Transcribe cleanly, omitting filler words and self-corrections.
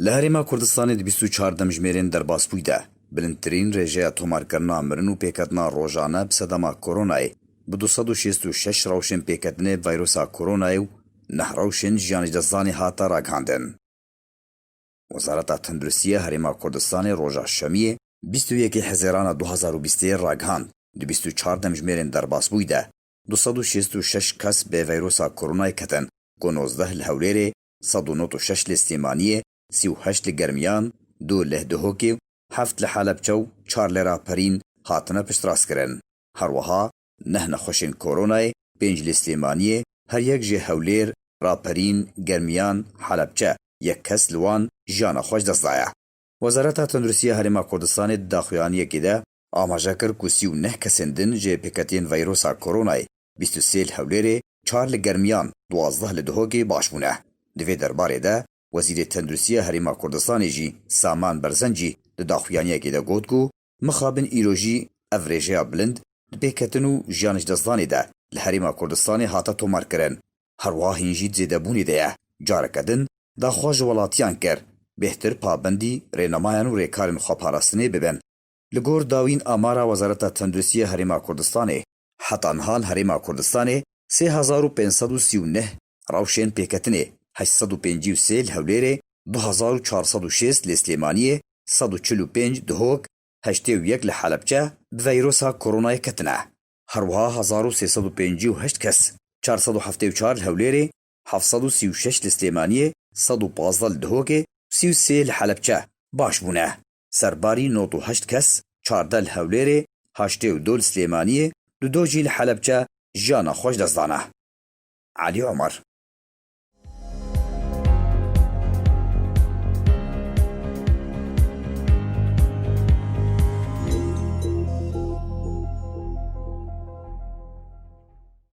لهرما کردستان دی 24 دمجمرین در باسپویده بلندترین رژه اتومارکرنا مرن و پیکتنا روزانه بسدما کرونای به 266 روشن پیکتنه ویروسا کرونای و نه روشن جانجدزانی هاتا راگاندن. وزارت تندرستی هرما کردستان روزا شمیه 21 حزیران 2020 راگاند دی 24 دمجمرین در باسپویده 266 کس به ویروسا کرونای کتن که 19 لحولیره 196 لستیمانیه 38 لگرمیان 2 لهدهوکی 7 لحالبچو 4 لراپرین هاتنه پشتراس کرن. هر وها نه نخوشین کرونای 5 لستیمانیه هر یک جه هولیر راپرین گرمیان حالبچه یک کس لوان جان خوش دستایه. وزارت تندرستی هرما کردستان داخویانیه که ده آماجه کر که 39 کسندن جه پیکتین ویروسا کرونای 23 هولیر 4 لگرمیان 12 لدهوکی باشبونه. دوی درباره ده وزیر تندرستی هرما کردستان جی سامان برزنجی د داخویانیه که ده گوت کو مخابن ایروژی افریجیا بلند د پیکتنو جانش دزدانی ده لهرما کردستان هاتا تومار کرن. هر واهینجی زیده بونی ده جارکدن دا خوش ولاتیان کر بهتر پابندی رینمایان و ریکارن خوابارستنی ببن. لگور داوین آمارا وزارت تندرستی هرما کردستان حتی انحال هرما کردستان 3539 روشن پیکتنه 853 لحولیره 2406 لسلیمانیه 145 دهوک 81 لحالبچه ویروسا کرونای کتنه. هروها 1358 کس 474 لحولیره 736 لسلیمانیه 115 دهوک 33 لحالبچه باش بونه. سرباری 98 کس 14 لحولیره 82 لسلیمانیه 22 لحالبچه جانا خوش دزدانه. علی عمر